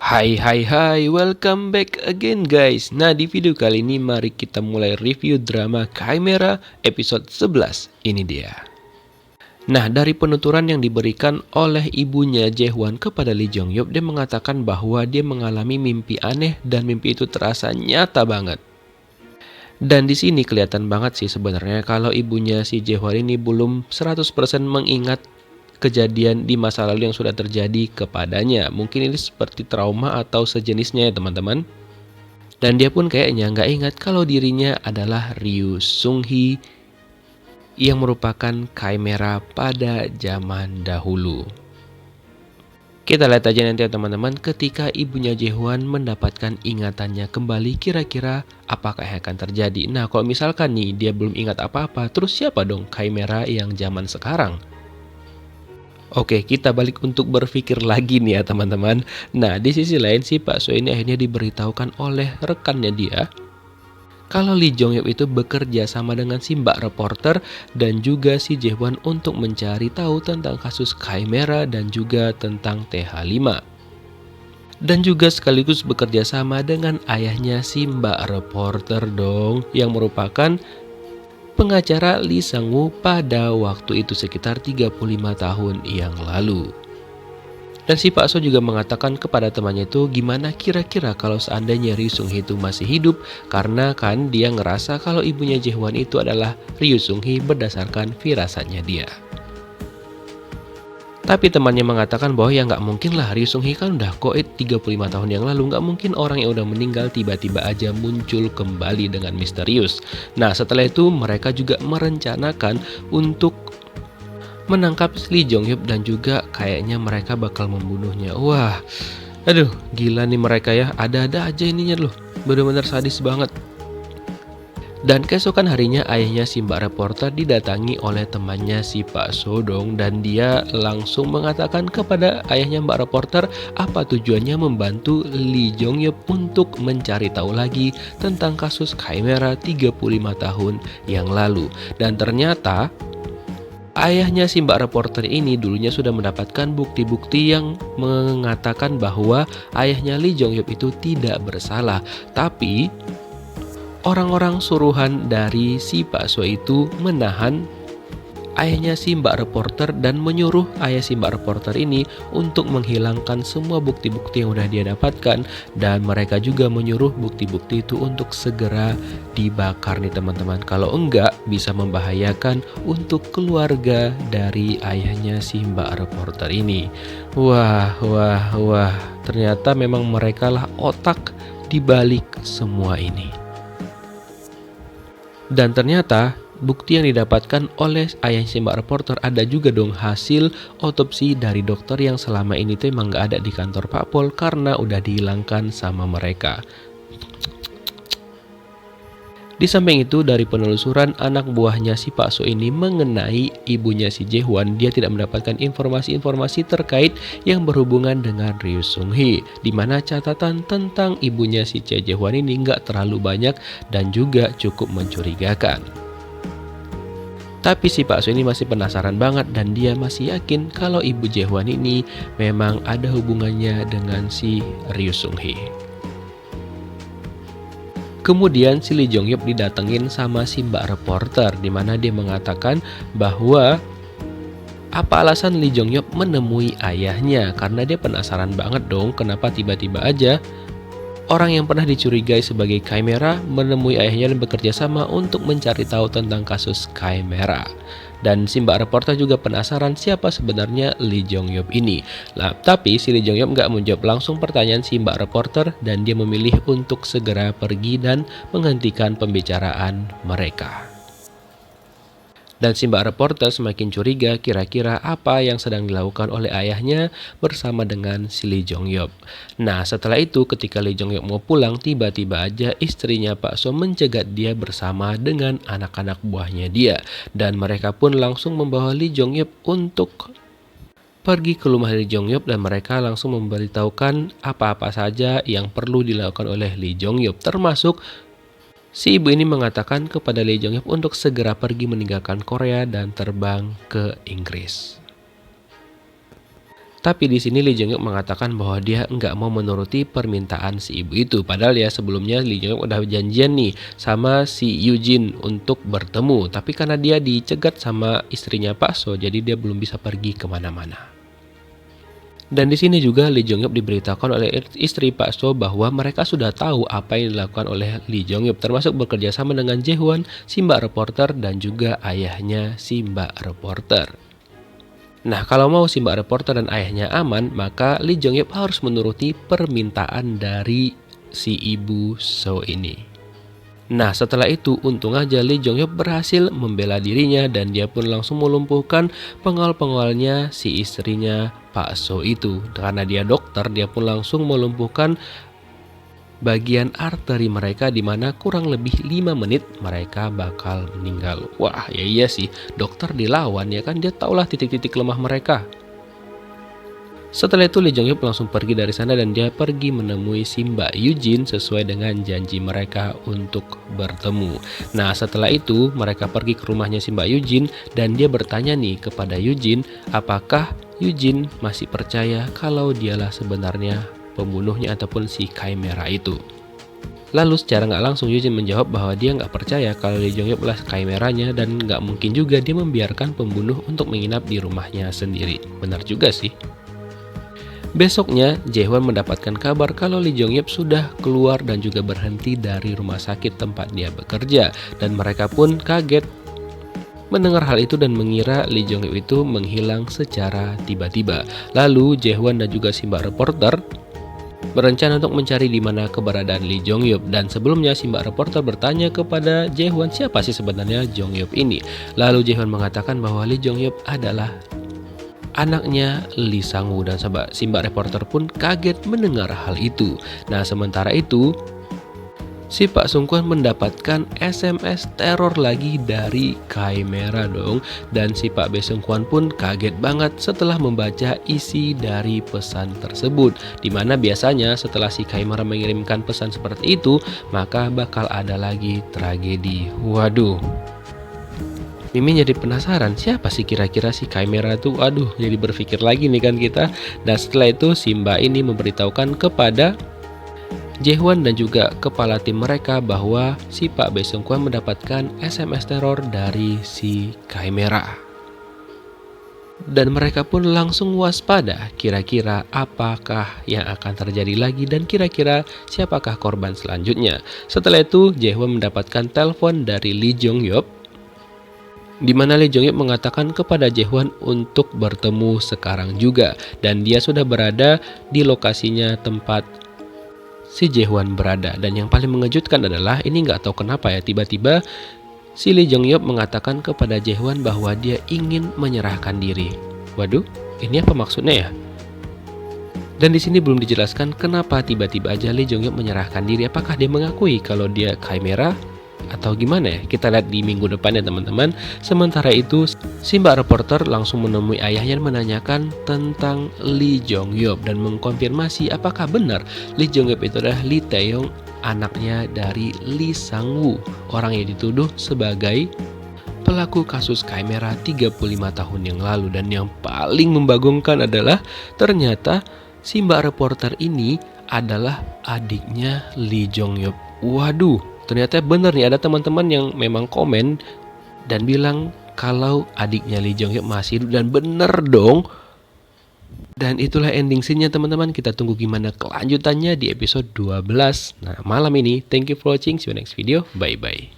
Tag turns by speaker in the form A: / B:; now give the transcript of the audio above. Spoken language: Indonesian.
A: Hai hai hai, welcome back again guys. Nah, di video kali ini mari kita mulai review drama Chimera episode 11. Ini dia. Nah, dari penuturan yang diberikan oleh ibunya Jae-hwan kepada Lee Jong-hyuk, dia mengatakan bahwa dia mengalami mimpi aneh dan mimpi itu terasa nyata banget. Dan di sini kelihatan banget sih sebenarnya kalau ibunya si Jae-hwan ini belum 100% mengingat kejadian di masa lalu yang sudah terjadi kepadanya. Mungkin ini seperti trauma atau sejenisnya ya teman-teman. Dan dia pun kayaknya nggak ingat kalau dirinya adalah Ryu Sung-hee yang merupakan Chimera pada zaman dahulu. Kita lihat aja nanti ya teman-teman, ketika ibunya Jae-hwan mendapatkan ingatannya kembali, kira-kira apakah yang akan terjadi. Nah, kalau misalkan nih dia belum ingat apa-apa, terus siapa dong Chimera yang zaman sekarang? Oke, kita balik untuk berpikir lagi nih ya teman-teman. Nah, di sisi lain si Pak So ini akhirnya diberitahukan oleh rekannya dia kalau Lee Jong-hyuk itu bekerja sama dengan si Mbak reporter dan juga si Jae-hwan untuk mencari tahu tentang kasus Chimera dan juga tentang TH5. Dan juga sekaligus bekerja sama dengan ayahnya si Mbak reporter dong, yang merupakan pengacara Lee Sang-woo pada waktu itu sekitar 35 tahun yang lalu. Dan si Pak So juga mengatakan kepada temannya itu gimana kira-kira kalau seandainya Ryu Sung-hee itu masih hidup, karena kan dia ngerasa kalau ibunya Jae-hwan itu adalah Ryu Sung-hee berdasarkan firasatnya dia. Tapi temannya mengatakan bahwa ya nggak mungkin lah, Ryu Sung-hee kan udah koit 35 tahun yang lalu, nggak mungkin orang yang udah meninggal tiba-tiba aja muncul kembali dengan misterius. Nah, setelah itu mereka juga merencanakan untuk menangkap Lee Jong-hyuk dan juga kayaknya mereka bakal membunuhnya. Wah, aduh, gila nih mereka ya, ada-ada aja ininya loh, bener-bener sadis banget. Dan keesokan harinya ayahnya si Mbak reporter didatangi oleh temannya si Pak Sodong, dan dia langsung mengatakan kepada ayahnya Mbak reporter apa tujuannya membantu Lee Jong-hyuk untuk mencari tahu lagi tentang kasus Chimera 35 tahun yang lalu. Dan ternyata ayahnya si Mbak reporter ini dulunya sudah mendapatkan bukti-bukti yang mengatakan bahwa ayahnya Lee Jong-hyuk itu tidak bersalah. Tapi orang-orang suruhan dari si Pak So itu menahan ayahnya si Mbak reporter dan menyuruh ayah si Mbak reporter ini untuk menghilangkan semua bukti-bukti yang udah dia dapatkan, dan mereka juga menyuruh bukti-bukti itu untuk segera dibakar nih teman-teman. Kalau enggak bisa membahayakan untuk keluarga dari ayahnya si Mbak reporter ini. Wah, ternyata memang mereka lah otak dibalik semua ini. Dan ternyata bukti yang didapatkan oleh ayah si Mbak reporter ada juga dong hasil otopsi dari dokter yang selama ini tuh emang gak ada di kantor Pak Pol karena udah dihilangkan sama mereka. Di samping itu, dari penelusuran anak buahnya si Pak So ini mengenai ibunya si Jae-hwan, dia tidak mendapatkan informasi-informasi terkait yang berhubungan dengan Ryu Sung-hee, di mana catatan tentang ibunya si Jae-hwan ini nggak terlalu banyak dan juga cukup mencurigakan. Tapi si Pak So ini masih penasaran banget dan dia masih yakin kalau ibu Jae-hwan ini memang ada hubungannya dengan si Ryu Sung-hee. Kemudian si Lee Jong-hyuk didatengin sama si Mbak reporter, di mana dia mengatakan bahwa apa alasan Lee Jong-hyuk menemui ayahnya, karena dia penasaran banget dong kenapa tiba-tiba aja orang yang pernah dicurigai sebagai Chimera menemui ayahnya dan bekerja sama untuk mencari tahu tentang kasus Chimera. Dan si Mbak reporter juga penasaran siapa sebenarnya Lee Jong-hyuk ini. Nah, tapi si Lee Jong-hyuk nggak menjawab langsung pertanyaan si Mbak reporter dan dia memilih untuk segera pergi dan menghentikan pembicaraan mereka. Dan si Mbak reporter semakin curiga kira-kira apa yang sedang dilakukan oleh ayahnya bersama dengan si Lee Jong-hyuk. Nah, setelah itu ketika Lee Jong-hyuk mau pulang, tiba-tiba aja istrinya Pak So mencegat dia bersama dengan anak-anak buahnya dia. Dan mereka pun langsung membawa Lee Jong-hyuk untuk pergi ke rumah Lee Jong-hyuk, dan mereka langsung memberitahukan apa-apa saja yang perlu dilakukan oleh Lee Jong-hyuk, termasuk si ibu ini mengatakan kepada Lee Jong-hyuk untuk segera pergi meninggalkan Korea dan terbang ke Inggris. Tapi di sini Lee Jong Hyuk mengatakan bahwa dia nggak mau menuruti permintaan si ibu itu. Padahal ya sebelumnya Lee Jong Hyuk udah janjian nih sama si Eugene untuk bertemu. Tapi karena dia dicegat sama istrinya Pak So, jadi dia belum bisa pergi kemana-mana. Dan di sini juga Lee Jong Hyuk diberitakan oleh istri Pak So bahwa mereka sudah tahu apa yang dilakukan oleh Lee Jong Hyuk, termasuk bekerja sama dengan Jae-hwan, si Mbak reporter, dan juga ayahnya si Mbak reporter. Nah, kalau mau si Mbak reporter dan ayahnya aman, maka Lee Jong Hyuk harus menuruti permintaan dari si ibu So ini. Nah, setelah itu untung aja Lee Jong Hyuk berhasil membela dirinya dan dia pun langsung melumpuhkan pengawal-pengawalnya si istrinya Pak So itu. Karena dia dokter, dia pun langsung melumpuhkan bagian arteri mereka, di mana kurang lebih 5 menit mereka bakal meninggal. Wah, ya iya sih, dokter dilawan ya kan, dia tahulah titik-titik lemah mereka. Setelah itu Lee Jong Hyuk langsung pergi dari sana dan dia pergi menemui si Mbak Eugene sesuai dengan janji mereka untuk bertemu. Nah, setelah itu mereka pergi ke rumahnya si Mbak Eugene dan dia bertanya nih kepada Eugene, apakah Eugene masih percaya kalau dialah sebenarnya pembunuhnya ataupun si Chimera itu. Lalu secara nggak langsung Eugene menjawab bahwa dia nggak percaya kalau Lee Jong Hyuk adalah Chimeranya dan nggak mungkin juga dia membiarkan pembunuh untuk menginap di rumahnya sendiri. Benar juga sih. Besoknya, Jae-hwan mendapatkan kabar kalau Lee Jong Hyuk sudah keluar dan juga berhenti dari rumah sakit tempat dia bekerja. Dan mereka pun kaget mendengar hal itu dan mengira Lee Jong Hyuk itu menghilang secara tiba-tiba. Lalu, Jae-hwan dan juga si Mbak reporter berencana untuk mencari di mana keberadaan Lee Jong Hyuk. Dan sebelumnya si Mbak reporter bertanya kepada Jae-hwan siapa sih sebenarnya Jong Hyuk ini. Lalu Jae-hwan mengatakan bahwa Lee Jong Hyuk adalah anaknya Lee Sang-woo dan si Mbak reporter pun kaget mendengar hal itu. Nah, sementara itu si Pak Sung-kwan mendapatkan SMS teror lagi dari Chimera dong. Dan si Pak Bae Sung-kwan pun kaget banget setelah membaca isi dari pesan tersebut. Dimana biasanya setelah si Chimera mengirimkan pesan seperti itu, maka bakal ada lagi tragedi. Waduh, Mimin jadi penasaran siapa sih kira-kira si Chimera tuh. Aduh, jadi berpikir lagi nih kan kita. Dan setelah itu si Mbak ini memberitahukan kepada Jae-hwan dan juga kepala tim mereka bahwa si Pak Bae Sung-kwan mendapatkan SMS teror dari si Chimera. Dan mereka pun langsung waspada kira-kira apakah yang akan terjadi lagi dan kira-kira siapakah korban selanjutnya. Setelah itu Jae-hwan mendapatkan telepon dari Lee Jong Hyuk, di mana Lee Jong Hyuk mengatakan kepada Jae-hwan untuk bertemu sekarang juga, dan dia sudah berada di lokasinya tempat si Jae-hwan berada. Dan yang paling mengejutkan adalah ini nggak tahu kenapa ya, tiba-tiba si Lee Jong Hyuk mengatakan kepada Jae-hwan bahwa dia ingin menyerahkan diri. Waduh, ini apa maksudnya ya? Dan di sini belum dijelaskan kenapa tiba-tiba aja Lee Jong Hyuk menyerahkan diri. Apakah dia mengakui kalau dia Chimera atau gimana ya? Kita lihat di minggu depan ya teman-teman. Sementara itu si Mbak reporter langsung menemui ayahnya dan menanyakan tentang Lee Jong Hyuk dan mengkonfirmasi apakah benar Lee Jong Hyuk itu adalah Lee Tae-yong, anaknya dari Lee Sang-woo, orang yang dituduh sebagai pelaku kasus Chimera 35 tahun yang lalu. Dan yang paling membagongkan adalah ternyata si Mbak reporter ini adalah adiknya Lee Jong Hyuk. Waduh, ternyata bener nih, ada teman-teman yang memang komen dan bilang kalau adiknya Lee Jong Hyuk masih hidup, dan bener dong. Dan itulah ending scene-nya teman-teman. Kita tunggu gimana kelanjutannya di episode 12. Nah, malam ini thank you for watching, see you next video, bye bye.